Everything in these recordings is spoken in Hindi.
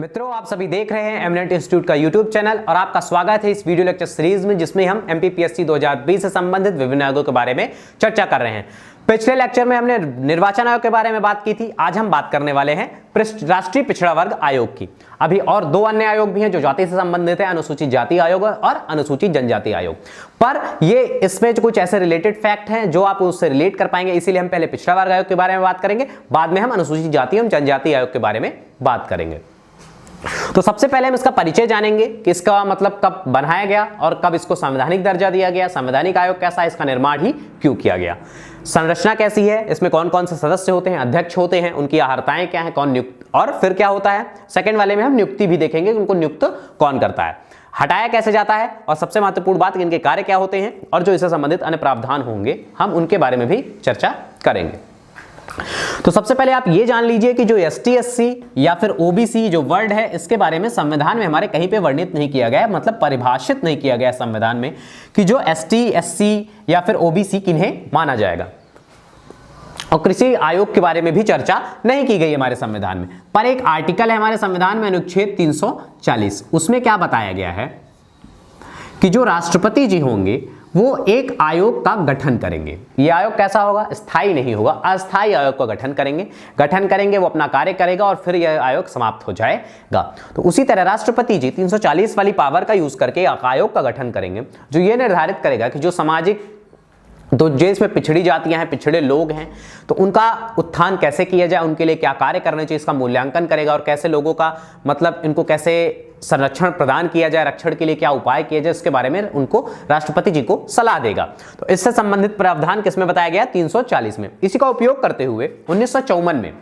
मित्रों, आप सभी देख रहे हैं एमिनेंट इंस्टीट्यूट का यूट्यूब चैनल और आपका स्वागत है इस वीडियो लेक्चर सीरीज में, जिसमें हम एमपीपीएससी 2020 से संबंधित विभिन्न आयोगों के बारे में चर्चा कर रहे हैं। पिछले लेक्चर में हमने निर्वाचन आयोग के बारे में बात की थी। आज हम बात करने वाले हैं राष्ट्रीय पिछड़ा वर्ग आयोग की। अभी और दो अन्य आयोग भी हैं जो जाति से संबंधित है, अनुसूचित जाति आयोग और अनुसूचित जनजाति आयोग। पर ये इसमें कुछ ऐसे रिलेटेड फैक्ट हैं जो आप उससे रिलेट कर पाएंगे, इसीलिए हम पहले पिछड़ा वर्ग आयोग के बारे में बात करेंगे, बाद में हम अनुसूचित जाति एवं जनजाति आयोग के बारे में बात करेंगे। तो सबसे पहले हम इसका परिचय जानेंगे कि इसका मतलब कब बनाया गया और कब इसको संवैधानिक दर्जा दिया गया, संवैधानिक आयोग कैसा है, इसका निर्माण ही क्यों किया गया, संरचना कैसी है, इसमें कौन कौन से सदस्य होते हैं, अध्यक्ष होते हैं, उनकी अर्हताएं क्या है, कौन नियुक्त, और फिर क्या होता है सेकंड वाले में हम नियुक्ति भी देखेंगे, उनको नियुक्त कौन करता है, हटाया कैसे जाता है, और सबसे महत्वपूर्ण बात इनके कार्य क्या होते हैं और जो इससे संबंधित अन्य प्रावधान होंगे हम उनके बारे में भी चर्चा करेंगे। तो सबसे पहले आप ये जान लीजिए कि जो एसटी एससी या फिर ओबीसी जो वर्ड है, इसके बारे में संविधान में हमारे कहीं पे वर्णित नहीं किया गया है, मतलब परिभाषित नहीं किया गया है संविधान में कि जो एसटी एससी या फिर ओबीसी किन्हें माना जाएगा। और कृषि आयोग के बारे में भी चर्चा नहीं की गई हमारे संविधान में। पर एक आर्टिकल है हमारे संविधान में, अनुच्छेद 340, उसमें क्या बताया गया है कि जो राष्ट्रपति जी होंगे वो एक आयोग का गठन करेंगे। ये आयोग कैसा होगा? स्थायी नहीं होगा, अस्थायी आयोग का गठन करेंगे, वो अपना कार्य करेगा और फिर यह आयोग समाप्त हो जाएगा। तो उसी तरह राष्ट्रपति जी 340 वाली पावर का यूज करके एक आयोग का गठन करेंगे जो ये निर्धारित करेगा कि जो सामाजिक तो देश में पिछड़ी जातियां हैं, पिछड़े लोग हैं, तो उनका उत्थान कैसे किया जाए, उनके लिए क्या कार्य करने चाहिए, इसका मूल्यांकन करेगा और कैसे लोगों का मतलब इनको कैसे संरक्षण प्रदान किया जाए, रक्षण के लिए क्या उपाय किए जाए, इसके बारे में उनको राष्ट्रपति जी को सलाह देगा। तो इससे संबंधित प्रावधान किसमें बताया गया? 340 में। इसी का उपयोग करते हुए 1954 में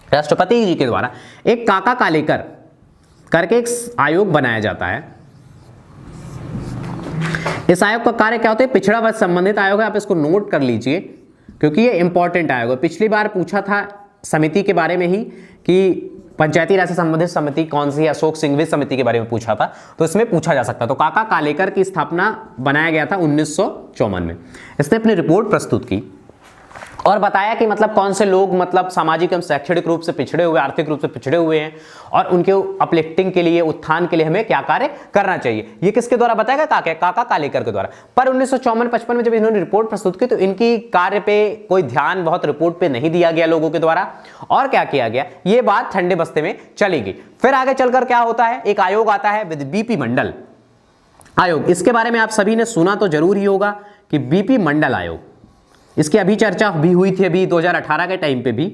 राष्ट्रपति जी के द्वारा एक काका कालेकर करके एक आयोग बनाया जाता है। इस आयोग का कार्य क्या होता है? पिछड़ा वर्ग संबंधित आयोग है, आप इसको नोट कर लीजिए क्योंकि ये इंपॉर्टेंट आयोग है। पिछली बार पूछा था समिति के बारे में ही कि पंचायती राज से संबंधित समिति कौन सी है, अशोक सिंघवी समिति के बारे में पूछा था, तो इसमें पूछा जा सकता है। तो काका कालेकर की स्थापना बनाया गया था 1954 में। इसने अपनी रिपोर्ट प्रस्तुत की और बताया कि मतलब कौन से लोग मतलब सामाजिक एवं शैक्षणिक रूप से पिछड़े हुए, आर्थिक रूप से पिछड़े हुए हैं और उनके अपलिफ्टिंग के लिए, उत्थान के लिए हमें क्या कार्य करना चाहिए। ये किसके द्वारा बताया गया? काका कालेकर के द्वारा। पर 1954-55 में जब इन्होंने रिपोर्ट प्रस्तुत की तो इनकी कार्य पे कोई ध्यान बहुत रिपोर्ट पे नहीं दिया गया लोगों के द्वारा, और क्या किया गया, ये बात ठंडे बस्ते में चली गई। फिर आगे चलकर क्या होता है, एक आयोग आता है बीपी मंडल आयोग। इसके बारे में आप सभी ने सुना तो जरूर ही होगा कि बीपी मंडल आयोग, इसकी अभी चर्चा भी हुई थी अभी 2018 के टाइम पे भी।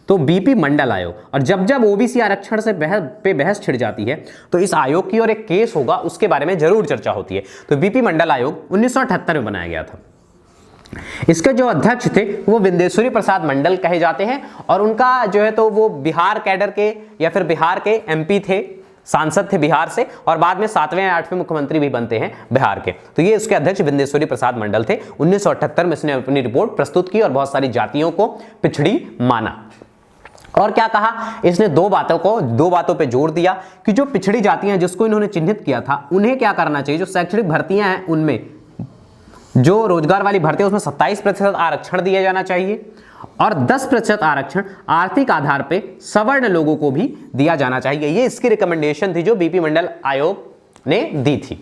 तो बीपी मंडल आयोग, और जब जब ओबीसी आरक्षण से बहस छिड़ जाती है तो इस आयोग की और एक केस होगा उसके बारे में जरूर चर्चा होती है। तो बीपी मंडल आयोग 1978 में बनाया गया था। इसके जो अध्यक्ष थे वो विंदेश्वरी प्रसाद मंडल कहे जाते हैं और उनका जो है तो वो बिहार कैडर के या फिर बिहार के एमपी थे, सांसद थे बिहार से, और बाद में 7वें या 8वें मुख्यमंत्री भी बनते हैं बिहार के। तो ये उसके अध्यक्ष विंदेश्वरी प्रसाद मंडल थे। 1978 में इसने अपनी रिपोर्ट प्रस्तुत की और बहुत सारी जातियों को पिछड़ी माना। और क्या कहा इसने? दो बातों पे जोर दिया कि जो पिछड़ी जातियां जिसको इन्होंने चिन्हित किया था उन्हें क्या करना चाहिए, जो शैक्षणिक भर्तियां हैं उनमें, जो रोजगार वाली भर्ती है उसमें 27% आरक्षण दिया जाना चाहिए और 10% आरक्षण आर्थिक आधार पे सवर्ण लोगों को भी दिया जाना चाहिए। ये इसकी रिकमेंडेशन थी जो बीपी मंडल आयोग ने दी थी।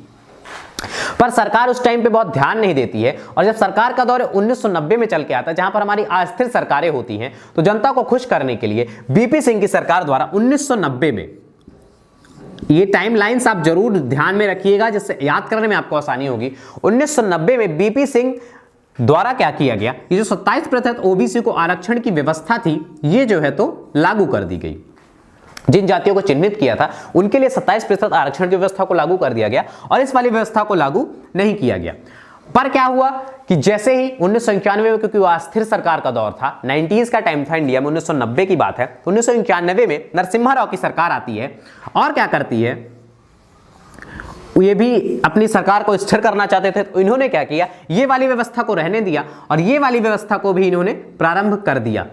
पर सरकार उस टाइम पे बहुत ध्यान नहीं देती है, और जब सरकार का दौर 1990 में चल के आता है जहां पर हमारी अस्थिर सरकारें होती हैं, तो जनता को खुश करने के लिए बीपी सिंह की सरकार द्वारा 1990 में, ये टाइमलाइंस आप जरूर ध्यान में रखिएगा जिससे याद करने में आपको आसानी होगी। 1990 में बीपी सिंह द्वारा क्या किया गया, ये जो 27% ओबीसी को आरक्षण की व्यवस्था थी ये जो है तो लागू कर दी गई। जिन जातियों को चिन्हित किया था उनके लिए 27% आरक्षण की व्यवस्था को लागू कर दिया गया और इस वाली व्यवस्था को लागू नहीं किया गया। पर क्या हुआ कि जैसे ही 1991 में, क्योंकि वो अस्थिर सरकार का दौर था, 90s का टाइम था इंडिया में, 1990 की बात है, 1991 में नरसिम्हा राव की सरकार आती है और क्या करती है, ये भी अपनी सरकार को स्थिर करना चाहते थे, तो इन्होंने क्या किया, ये वाली व्यवस्था को रहने दिया और ये वाली व्यवस्था को भी इन्होंने प्रारंभ कर दिया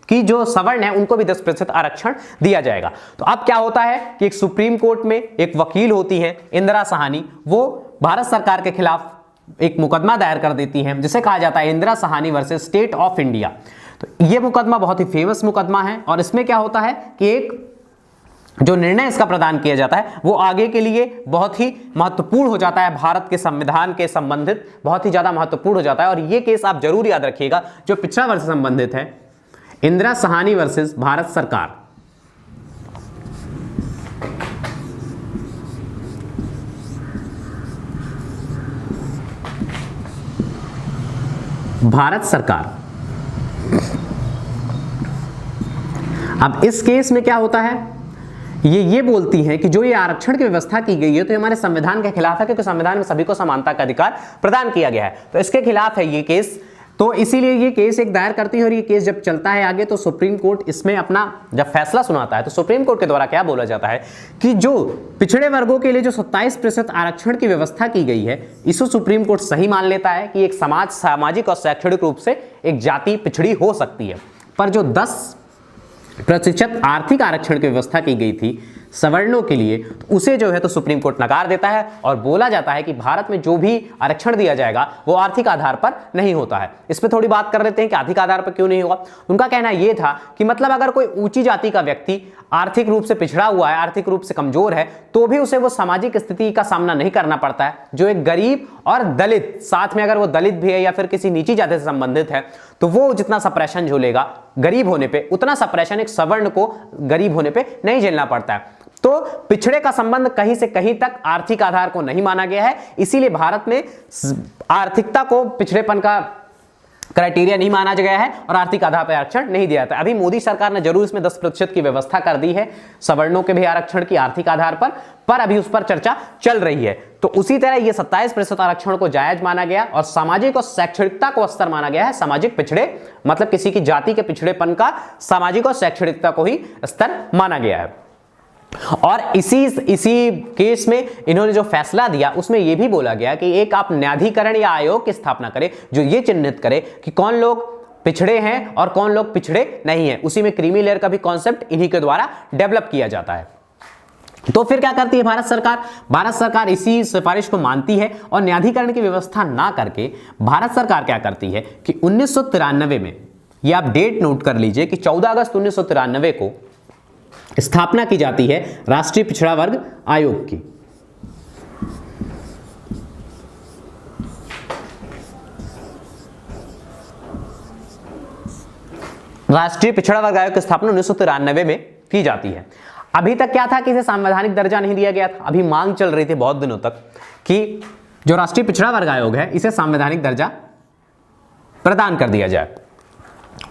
कि जो सवर्ण है उनको भी 10% आरक्षण दिया जाएगा। तो अब क्या होता है कि एक सुप्रीम कोर्ट में एक वकील होती है इंदिरा साहनी, वो भारत सरकार के खिलाफ एक मुकदमा दायर कर देती है जिसे कहा जाता है Indira Sahni versus state of India. तो ये मुकदमा बहुत ही फेमस मुकदमा है और इसमें क्या होता है कि एक जो निर्णय इसका प्रदान किया जाता है वो आगे के लिए बहुत ही महत्वपूर्ण हो जाता है, भारत के संविधान के संबंधित बहुत ही ज्यादा महत्वपूर्ण हो जाता है। और ये केस आप जरूर याद रखिएगा जो पिछड़ा वर्ष से संबंधित है, इंदिरा साहनी वर्सेस भारत सरकार। भारत सरकार। अब इस केस में क्या होता है, ये बोलती हैं कि जो ये आरक्षण की व्यवस्था की गई है तो ये हमारे संविधान के खिलाफ है, क्योंकि संविधान में सभी को समानता का अधिकार प्रदान किया गया है, तो इसके खिलाफ है ये केस। तो इसीलिए ये केस एक दायर करती है और ये केस जब चलता है आगे तो सुप्रीम कोर्ट इसमें अपना जब फैसला सुनाता है तो सुप्रीम कोर्ट के द्वारा क्या बोला जाता है कि जो पिछड़े वर्गों के लिए जो 27% आरक्षण की व्यवस्था की गई है इसको सुप्रीम कोर्ट सही मान लेता है कि एक समाज सामाजिक और शैक्षणिक रूप से एक जाति पिछड़ी हो सकती है, पर जो 10% आर्थिक आरक्षण की व्यवस्था की गई थी सवर्णों के लिए तो उसे जो है तो सुप्रीम कोर्ट नकार देता है और बोला जाता है कि भारत में जो भी आरक्षण दिया जाएगा वो आर्थिक आधार पर नहीं होता है। इस पे थोड़ी बात कर लेते हैं कि आर्थिक आधार पर क्यों नहीं होगा। उनका कहना ये था कि मतलब अगर कोई ऊंची जाति का व्यक्ति आर्थिक रूप से पिछड़ा हुआ है, आर्थिक रूप से कमजोर है, तो भी उसे वो सामाजिक स्थिति का सामना नहीं करना पड़ता है। जो एक गरीब और दलित, साथ में अगर वो दलित भी है या फिर किसी नीची जाति से संबंधित है, तो वो जितना सप्रेशन झेलेगा गरीब होने पे उतना सप्रेशन एक सवर्ण को गरीब होने पे नहीं झेलना पड़ता है। तो पिछड़े का संबंध कहीं से कहीं तक आर्थिक आधार को नहीं माना गया है, इसीलिए भारत में आर्थिकता को पिछड़ेपन का क्राइटेरिया नहीं माना गया है और आर्थिक आधार पर आरक्षण नहीं दिया जाता। अभी मोदी सरकार ने जरूर इसमें 10% की व्यवस्था कर दी है सवर्णों के भी आरक्षण की आर्थिक आधार पर अभी उस पर चर्चा चल रही है। तो उसी तरह ये 27% आरक्षण को जायज माना गया और सामाजिक और शैक्षणिकता को स्तर माना गया है। सामाजिक पिछड़े मतलब किसी की जाति के पिछड़ेपन का सामाजिक और शैक्षणिकता को ही स्तर माना गया है। और इसी केस में इन्होंने जो फैसला दिया उसमें यह भी बोला गया कि एक आप न्यायाधिकरण या आयोग की स्थापना करें जो ये चिन्हित करे कि कौन लोग पिछड़े हैं और कौन लोग पिछड़े नहीं हैं। उसी में क्रीमी लेयर का भी कॉन्सेप्ट इन्हीं के द्वारा डेवलप किया जाता है। तो फिर क्या करती है भारत सरकार? भारत सरकार इसी सिफारिश को मानती है और न्यायाधिकरण की व्यवस्था ना करके भारत सरकार क्या करती है कि 1993 में, ये आप डेट नोट कर लीजिए कि 14 अगस्त 1993 को स्थापना की जाती है राष्ट्रीय पिछड़ा वर्ग आयोग की। राष्ट्रीय पिछड़ा वर्ग आयोग की स्थापना 1993 में की जाती है। अभी तक क्या था कि इसे संवैधानिक दर्जा नहीं दिया गया था। अभी मांग चल रही थी बहुत दिनों तक कि जो राष्ट्रीय पिछड़ा वर्ग आयोग है इसे संवैधानिक दर्जा प्रदान कर दिया जाए।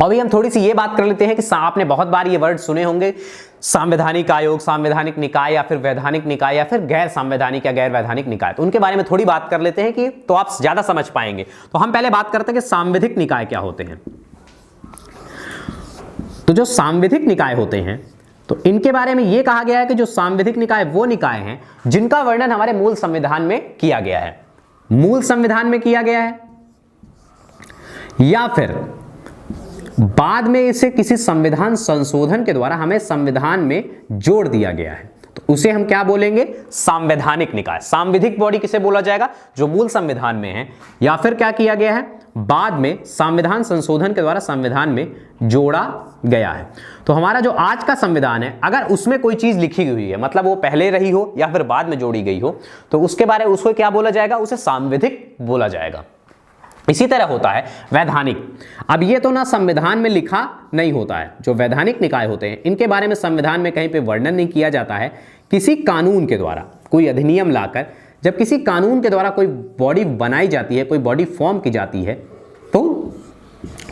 अभी हम थोड़ी सी ये बात कर लेते हैं कि आपने बहुत बार ये वर्ड सुने होंगे, संवैधानिक आयोग, संवैधानिक निकाय या फिर वैधानिक निकाय या फिर गैर संवैधानिक या गैर वैधानिक निकाय। तो उनके बारे में थोड़ी बात कर लेते हैं कि तो आप ज्यादा समझ पाएंगे। तो हम पहले बात करते हैं कि सांविधिक निकाय क्या होते हैं। तो जो सांविधिक निकाय होते हैं तो इनके बारे में यह कहा गया है कि जो सांविधिक निकाय वो निकाय हैं जिनका वर्णन हमारे मूल संविधान में किया गया है, मूल संविधान में किया गया है या फिर बाद में इसे किसी संविधान संशोधन के द्वारा हमें संविधान में जोड़ दिया गया है, तो उसे हम क्या बोलेंगे? संवैधानिक निकाय। सांविधिक बॉडी किसे बोला जाएगा? जो मूल संविधान में है या फिर क्या किया गया है, बाद में संविधान संशोधन के द्वारा संविधान में जोड़ा गया है। तो हमारा जो आज का संविधान है अगर उसमें कोई चीज लिखी हुई है, मतलब वो पहले रही हो या फिर बाद में जोड़ी गई हो, तो उसके बारे में उसको क्या बोला जाएगा? उसे सांविधिक बोला जाएगा। इसी तरह होता है वैधानिक। अब ये तो ना संविधान में लिखा नहीं होता है। जो वैधानिक निकाय होते हैं इनके बारे में संविधान में कहीं पे वर्णन नहीं किया जाता है। किसी कानून के द्वारा कोई अधिनियम लाकर जब किसी कानून के द्वारा कोई बॉडी बनाई जाती है, कोई बॉडी फॉर्म की जाती है, तो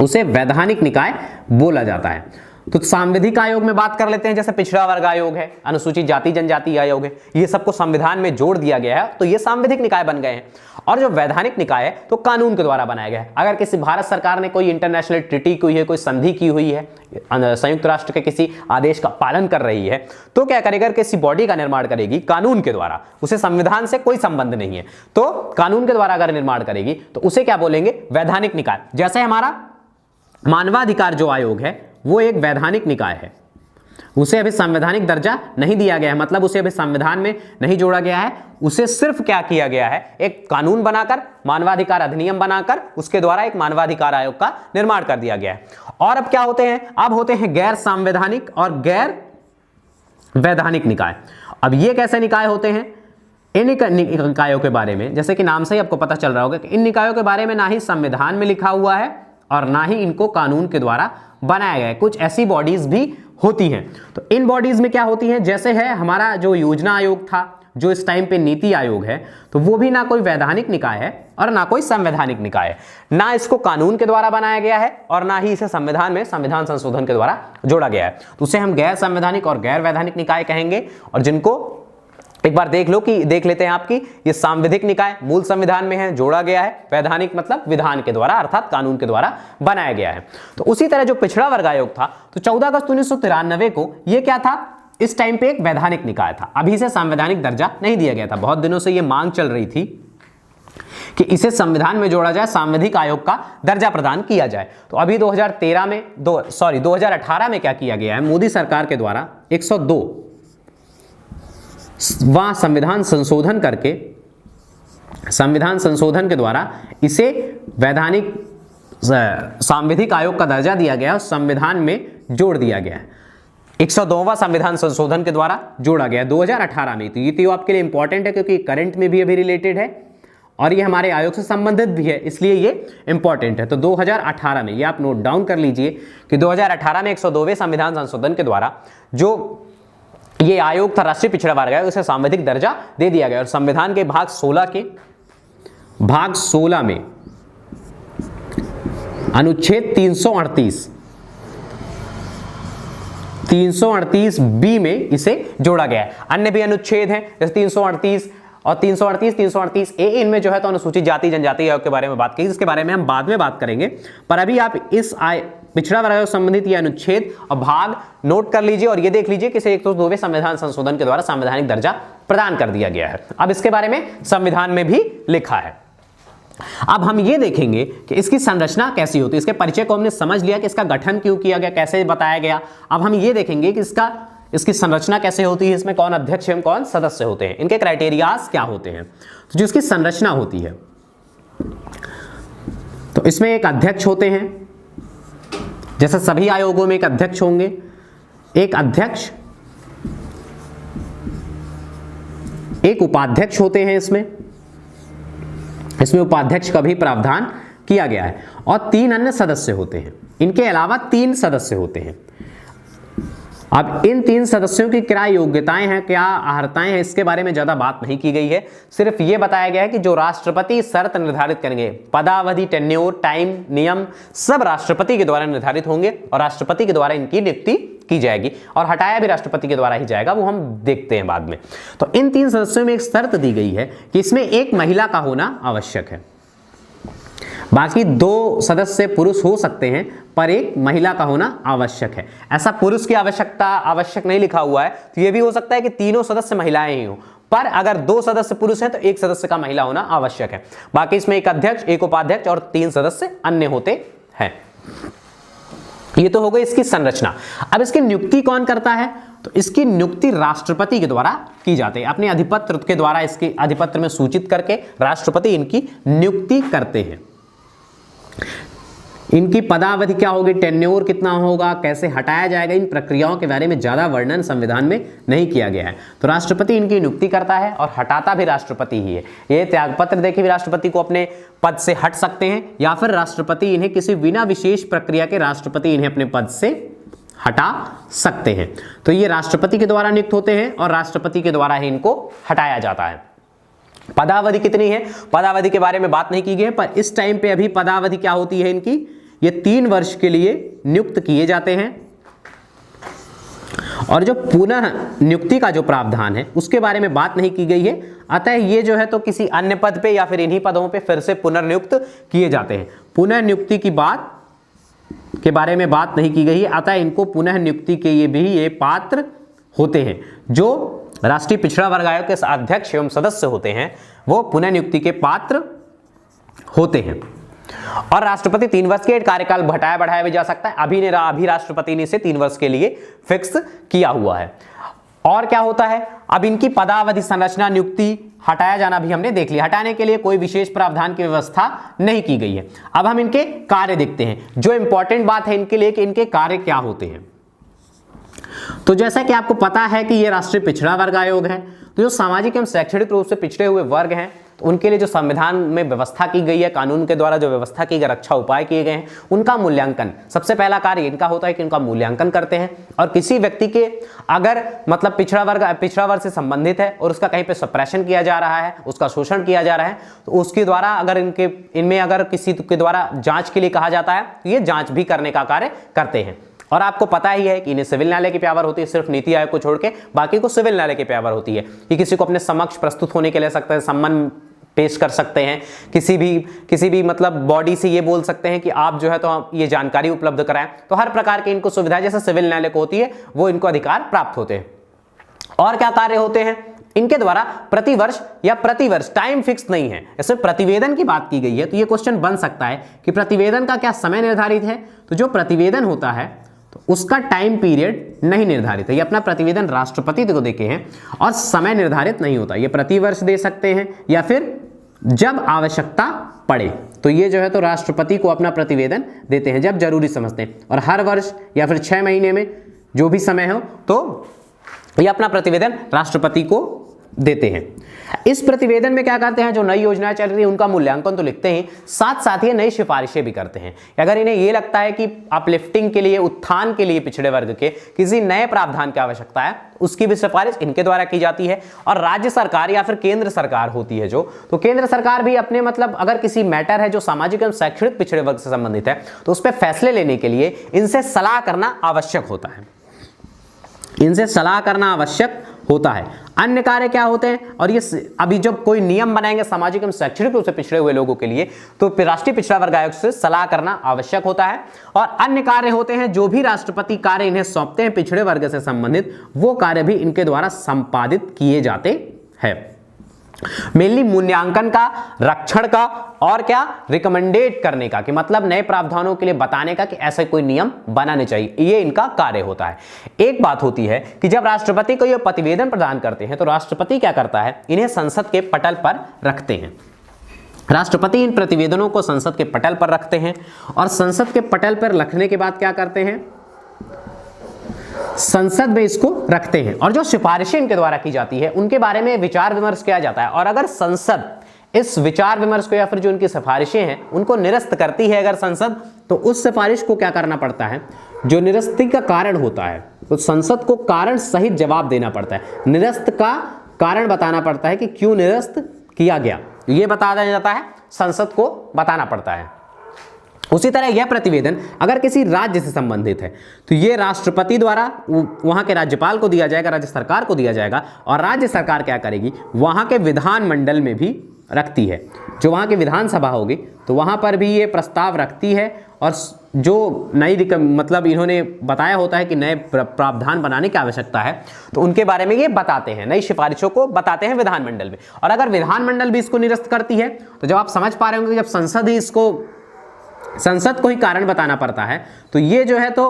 उसे वैधानिक निकाय बोला जाता है। तो सांविधिक आयोग में बात कर लेते हैं, जैसे पिछड़ा वर्ग आयोग है, अनुसूचित जाति जनजाति आयोग है, ये सबको संविधान में जोड़ दिया गया है, तो ये सांविधिक निकाय बन गए हैं। और जो वैधानिक निकाय है तो कानून के द्वारा बनाया गया है। अगर किसी भारत सरकार ने कोई इंटरनेशनल ट्रीटी की है, कोई संधि की हुई है, संयुक्त राष्ट्र के किसी आदेश का पालन कर रही है, तो क्या करेगा? किसी बॉडी का निर्माण करेगी कानून के द्वारा, उसे संविधान से कोई संबंध नहीं है, तो कानून के द्वारा अगर निर्माण करेगी तो उसे क्या बोलेंगे? वैधानिक निकाय। जैसे हमारा मानवाधिकार जो आयोग है वो एक वैधानिक निकाय है, उसे अभी संवैधानिक दर्जा नहीं दिया गया है, मतलब उसे अभी संविधान में नहीं जोड़ा गया है। उसे सिर्फ क्या किया गया है? एक कानून बनाकर, मानवाधिकार अधिनियम बनाकर उसके द्वारा एक मानवाधिकार आयोग का निर्माण कर दिया गया है। और अब क्या होते हैं? अब होते हैं गैर संवैधानिक और गैर वैधानिक निकाय। अब ये कैसे निकाय होते हैं? इन निकायों के बारे में, जैसे कि नाम से ही आपको पता चल रहा होगा कि इन निकायों के बारे में ना ही संविधान में लिखा हुआ है और ना ही इनको कानून के द्वारा बनाया गया है। कुछ ऐसी बॉडीज भी होती हैं। तो इन बॉडीज में क्या होती हैं, जैसे है हमारा जो योजना आयोग था, जो इस टाइम पे नीति आयोग है, तो वो भी ना कोई वैधानिक निकाय है और ना कोई संवैधानिक निकाय है। ना इसको कानून के द्वारा बनाया गया है और ना ही इसे संविधान में संविधान संशोधन के द्वारा जोड़ा गया है। तो उसे हम गैर संवैधानिक और गैर वैधानिक निकाय कहेंगे। और जिनको एक बार देख लेते हैं आपकी, ये सांविधिक निकाय मूल संविधान में है, जोड़ा गया है। वैधानिक मतलब विधान के द्वारा अर्थात कानून के द्वारा बनाया गया है। तो उसी तरह जो पिछड़ा वर्ग आयोग था, तो 14 अगस्त 1993 को ये क्या था, इस टाइम पे एक वैधानिक निकाय था। अभी इसे संवैधानिक दर्जा नहीं दिया गया था। बहुत दिनों से ये मांग चल रही थी कि इसे संविधान में जोड़ा जाए, सांविधिक आयोग का दर्जा प्रदान किया जाए। तो अभी 2018 में क्या किया गया है, मोदी सरकार के द्वारा 102 वहां संविधान संशोधन करके, संविधान संशोधन के द्वारा इसे वैधानिक सांविधिक आयोग का दर्जा दिया गया और संविधान में जोड़ दिया गया है। 102वां संविधान संशोधन के द्वारा जोड़ा गया 2018 में। तो ये तो आपके लिए इंपॉर्टेंट है क्योंकि करंट में भी अभी रिलेटेड है और ये हमारे आयोग से संबंधित भी है, इसलिए ये इंपॉर्टेंट है। तो 2018 में, ये आप नोट डाउन कर लीजिए कि 2018 में 102वें संविधान संशोधन के द्वारा जो ये आयोग था राष्ट्रीय पिछड़ा वर्ग आयोग, उसे सांविधिक दर्जा दे दिया गया। और संविधान के भाग 16 में अनुच्छेद 338 बी में इसे जोड़ा गया है। अन्य भी अनुच्छेद हैं जैसे 338 और 338 ए, इनमें जो है तो अनुसूचित जाति जनजाति आयोग के बारे में बात की, जिसके बारे में हम बाद में बात करेंगे। पर अभी आप इस पिछड़ा वर्ग आयोग संबंधित ये अनुच्छेद और भाग नोट कर लीजिए और ये देख लीजिए कि इसे 102वें संविधान संशोधन के द्वारा संवैधानिक दर्जा प्रदान कर दिया गया है। अब इसके बारे में संविधान में भी लिखा है। अब हम ये देखेंगे कि इसकी संरचना कैसी होती है। इसके परिचय को हमने समझ लिया कि इसका गठन क्यों किया गया, कैसे बताया गया। अब हम ये देखेंगे कि इसकी संरचना कैसे होती है, इसमें कौन अध्यक्ष एवं कौन सदस्य होते हैं, इनके क्राइटेरियाज क्या होते हैं। तो जो इसकी संरचना होती है, तो इसमें एक अध्यक्ष होते हैं, जैसे सभी आयोगों में एक अध्यक्ष होंगे, एक अध्यक्ष, एक उपाध्यक्ष होते हैं। इसमें उपाध्यक्ष का भी प्रावधान किया गया है और 3 अन्य सदस्य होते हैं। इनके अलावा 3 सदस्य होते हैं। अब इन 3 सदस्यों की क्या योग्यताएं हैं, क्या अर्हताएं हैं, इसके बारे में ज्यादा बात नहीं की गई है। सिर्फ ये बताया गया है कि जो राष्ट्रपति शर्त निर्धारित करेंगे, पदावधि, टेन्योर, टाइम, नियम सब राष्ट्रपति के द्वारा निर्धारित होंगे और राष्ट्रपति के द्वारा इनकी नियुक्ति की जाएगी और हटाया भी राष्ट्रपति के द्वारा ही जाएगा, वो हम देखते हैं बाद में। तो इन 3 सदस्यों में एक शर्त दी गई है कि इसमें एक महिला का होना आवश्यक है। बाकी 2 सदस्य पुरुष हो सकते हैं पर एक महिला का होना आवश्यक है। ऐसा पुरुष की आवश्यक नहीं लिखा हुआ है, तो यह भी हो सकता है कि तीनों सदस्य महिलाएं ही हो, पर अगर 2 सदस्य पुरुष हैं तो एक सदस्य का महिला होना आवश्यक है। बाकी इसमें एक अध्यक्ष, एक उपाध्यक्ष और 3 सदस्य अन्य होते हैं। ये तो हो गई इसकी संरचना। अब इसकी नियुक्ति कौन करता है, तो इसकी नियुक्ति राष्ट्रपति के द्वारा की जाती है। अपने अधिपत्र के द्वारा इसके अधिपत्र में सूचित करके राष्ट्रपति इनकी नियुक्ति करते हैं। इनकी पदावधि क्या होगी, टेन्योर कितना होगा, कैसे हटाया जाएगा, इन प्रक्रियाओं के बारे में ज्यादा वर्णन संविधान में नहीं किया गया है। तो राष्ट्रपति इनकी नियुक्ति करता है और हटाता भी राष्ट्रपति ही है। ये त्यागपत्र देके भी राष्ट्रपति को अपने पद से हट सकते हैं या फिर राष्ट्रपति इन्हें किसी बिना विशेष प्रक्रिया के राष्ट्रपति इन्हें अपने पद से हटा सकते हैं। तो ये राष्ट्रपति के द्वारा नियुक्त होते हैं और राष्ट्रपति के द्वारा ही इनको हटाया जाता है। पदावधि कितनी है, पदावधि के बारे में बात नहीं की गई है, पर इस टाइम पे अभी पदावधि क्या होती है इनकी, ये 3 वर्ष के लिए नियुक्त किए जाते हैं। और जो पुनः नियुक्ति का जो प्रावधान है उसके बारे में बात नहीं की गई है, अतः ये जो है तो किसी अन्य पद पे या फिर इन्हीं पदों पे फिर से पुनर्नियुक्त किए जाते हैं। पुनः नियुक्ति की बात के बारे में बात नहीं की गई है, अतः इनको पुनः नियुक्ति के ये पात्र होते हैं। जो राष्ट्रीय पिछड़ा वर्ग आयोग के अध्यक्ष एवं सदस्य होते हैं वो पुनः नियुक्ति के पात्र होते हैं। और राष्ट्रपति 3 वर्ष के कार्यकाल घटाया बढ़ाया भी जा सकता है। अभी राष्ट्रपति ने इसे 3 वर्ष के लिए फिक्स किया हुआ है। और क्या होता है, अब इनकी पदावधि, संरचना, नियुक्ति, हटाया जाना भी हमने देख लिया। हटाने के लिए कोई विशेष प्रावधान की व्यवस्था नहीं की गई है। अब हम इनके कार्य देखते हैं। जो इंपॉर्टेंट बात है इनके लिए कि इनके कार्य क्या होते हैं। तो जैसा कि आपको पता है कि ये राष्ट्रीय पिछड़ा वर्ग आयोग है, तो जो सामाजिक एवं शैक्षणिक रूप से पिछड़े हुए वर्ग हैं तो उनके लिए जो संविधान में व्यवस्था की गई है, कानून के द्वारा जो व्यवस्था की गई, रक्षा उपाय किए गए हैं, उनका मूल्यांकन सबसे पहला कार्य इनका होता है कि इनका मूल्यांकन करते हैं। और किसी व्यक्ति के अगर मतलब पिछड़ा वर्ग से संबंधित है और उसका कहीं पे सप्रेशन किया जा रहा है, उसका शोषण किया जा रहा है, तो उसके द्वारा अगर इनमें अगर किसी के द्वारा जांच के लिए कहा जाता है तो ये जांच भी करने का कार्य करते हैं। और आपको पता ही है कि इन्हें सिविल न्यायालय की पावर होती है, सिर्फ नीति आयोग को छोड़ के बाकी को सिविल न्यायालय की पावर होती है। ये किसी को अपने समक्ष प्रस्तुत होने के लिए सकते हैं, सम्मान पेश कर सकते हैं, किसी भी मतलब बॉडी से ये बोल सकते हैं कि आप जो है तो ये जानकारी उपलब्ध कराएं। तो हर प्रकार की इनको सुविधा जैसे सिविल न्यायालय को होती है वो इनको अधिकार प्राप्त होते हैं। और क्या कार्य होते हैं इनके द्वारा? प्रतिवर्ष टाइम फिक्स नहीं है, इसमें प्रतिवेदन की बात की गई है। तो ये क्वेश्चन बन सकता है कि प्रतिवेदन का क्या समय निर्धारित है? तो जो प्रतिवेदन होता है तो उसका टाइम पीरियड नहीं निर्धारित है। ये अपना प्रतिवेदन राष्ट्रपति को देके हैं और समय निर्धारित नहीं होता। ये प्रतिवर्ष दे सकते हैं या फिर जब आवश्यकता पड़े, तो ये जो है तो राष्ट्रपति को अपना प्रतिवेदन देते हैं जब जरूरी समझते हैं। और हर वर्ष या फिर 6 महीने में जो भी समय हो तो ये अपना प्रतिवेदन राष्ट्रपति को देते हैं। इस प्रतिवेदन में क्या करते हैं? जो नई योजनाएं चल रही है उनका मूल्यांकन तो लिखते ही, साथ साथ ये नई सिफारिशें भी करते हैं। अगर इन्हें ये लगता है कि अपलिफ्टिंग के लिए, उत्थान के लिए पिछड़े वर्ग के किसी नए प्रावधान की आवश्यकता है, उसकी भी सिफारिश इनके द्वारा की जाती है। और राज्य सरकार या फिर केंद्र सरकार होती है जो, तो केंद्र सरकार भी अपने मतलब अगर किसी मैटर है जो सामाजिक एवं शैक्षणिक पिछड़े वर्ग से संबंधित है तो उस पर फैसले लेने के लिए इनसे सलाह करना आवश्यक होता है। इनसे सलाह करना आवश्यक होता है। अन्य कार्य क्या होते हैं? और ये अभी जब कोई नियम बनाएंगे सामाजिक एवं शैक्षणिक रूप से पिछड़े हुए लोगों के लिए तो राष्ट्रीय पिछड़ा वर्ग आयोग से सलाह करना आवश्यक होता है। और अन्य कार्य होते हैं जो भी राष्ट्रपति कार्य इन्हें सौंपते हैं पिछड़े वर्ग से संबंधित, वो कार्य भी इनके द्वारा संपादित किए जाते हैं। मेनली मूल्यांकन का, रक्षण का और क्या रिकमेंडेट करने का, कि मतलब नए प्रावधानों के लिए बताने का कि ऐसा कोई नियम बनाने चाहिए, ये इनका कार्य होता है। एक बात होती है कि जब राष्ट्रपति को ये प्रतिवेदन प्रदान करते हैं तो राष्ट्रपति क्या करता है? इन्हें संसद के पटल पर रखते हैं। राष्ट्रपति इन प्रतिवेदनों को संसद के पटल पर रखते हैं और संसद के पटल पर रखने के बाद क्या करते हैं? संसद में इसको रखते हैं और जो सिफारिशें इनके द्वारा की जाती है उनके बारे में विचार विमर्श किया जाता है। और अगर संसद इस विचार विमर्श को या फिर जो उनकी सिफारिशें हैं उनको निरस्त करती है अगर संसद, तो उस सिफारिश को क्या करना पड़ता है? जो निरस्ती का कारण होता है तो संसद को कारण सहित जवाब देना पड़ता है। निरस्त का कारण बताना पड़ता है कि क्यों निरस्त किया गया, ये बता दिया जाता है, संसद को बताना पड़ता है। उसी तरह यह प्रतिवेदन अगर किसी राज्य से संबंधित है तो यह राष्ट्रपति द्वारा वहां के राज्यपाल को दिया जाएगा, राज्य सरकार को दिया जाएगा और राज्य सरकार क्या करेगी? वहां के विधानमंडल में भी रखती है। जो वहां की विधानसभा होगी तो वहां पर भी ये प्रस्ताव रखती है और जो नई मतलब इन्होंने बताया होता है कि नए प्रावधान बनाने की आवश्यकता है तो उनके बारे में ये बताते हैं, नई सिफारिशों को बताते हैं विधानमंडल में। और अगर विधानमंडल भी इसको निरस्त करती है तो जब आप समझ पा रहे होंगे जब संसद को ही कारण बताना पड़ता है तो ये जो है तो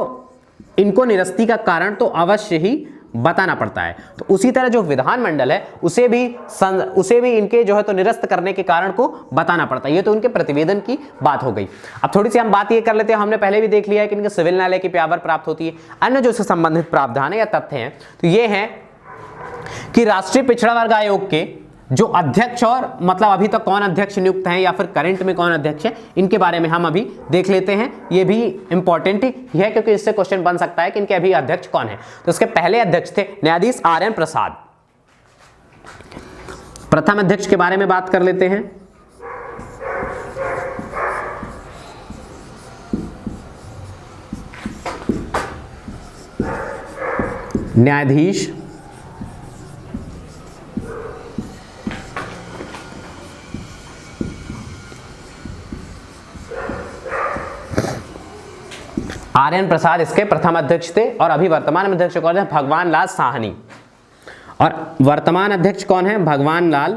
इनको निरस्ती का कारण तो अवश्य ही बताना पड़ता है। तो उसी तरह जो विधानमंडल है उसे भी इनके जो है तो निरस्त करने के कारण को बताना पड़ता है। ये तो उनके प्रतिवेदन की बात हो गई। अब थोड़ी सी हम बात ये कर लेते हैं, हमने पहले भी देख लिया है कि इनके सिविल न्यायालय की पावर प्राप्त होती है। अन्य जो इससे संबंधित प्रावधान है या तथ्य हैं तो ये हैं कि राष्ट्रीय पिछड़ा वर्ग आयोग के जो अध्यक्ष और मतलब अभी तक कौन अध्यक्ष नियुक्त हैं या फिर करंट में कौन अध्यक्ष है, इनके बारे में हम अभी देख लेते हैं। ये भी इंपॉर्टेंट ही है क्योंकि इससे क्वेश्चन बन सकता है कि इनके अभी अध्यक्ष कौन है। तो इसके पहले अध्यक्ष थे न्यायाधीश RN प्रसाद। प्रथम अध्यक्ष के बारे में बात कर लेते हैं। न्यायाधीश RN प्रसाद इसके प्रथम अध्यक्ष थे और अभी वर्तमान अध्यक्ष कौन है? भगवान लाल साहनी। और वर्तमान अध्यक्ष कौन है? भगवान लाल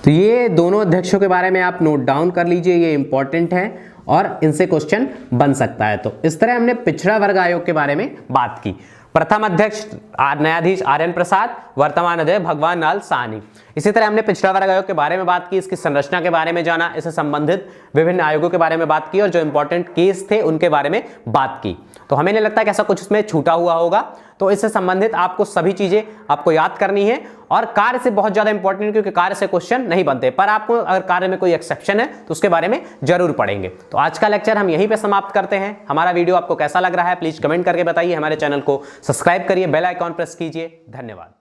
तो ये दोनों अध्यक्षों के बारे में आप नोट डाउन कर लीजिए, ये इंपॉर्टेंट है और इनसे क्वेश्चन बन सकता है। तो इस तरह हमने पिछड़ा वर्ग आयोग के बारे में बात की। प्रथम अध्यक्ष न्यायाधीश RN प्रसाद, वर्तमान अध्यक्ष भगवान लाल साहनी। इसी तरह हमने पिछड़ा वर्ग आयोग के बारे में बात की, इसकी संरचना के बारे में जाना, इससे संबंधित विभिन्न आयोगों के बारे में बात की और जो इंपॉर्टेंट केस थे उनके बारे में बात की। तो हमें नहीं लगता कि ऐसा कुछ इसमें छूटा हुआ होगा। तो इससे संबंधित आपको सभी चीजें आपको याद करनी है और कार्य से बहुत ज्यादा इंपॉर्टेंट है, क्योंकि कार्य से क्वेश्चन नहीं बनते, पर आपको अगर कार्य में कोई एक्सेप्शन है तो उसके बारे में जरूर पढ़ेंगे। तो आज का लेक्चर हम यहीं पे समाप्त करते हैं। हमारा वीडियो आपको कैसा लग रहा है प्लीज कमेंट करके बताइए। हमारे चैनल को सब्सक्राइब करिए, बेल आइकॉन प्रेस कीजिए। धन्यवाद।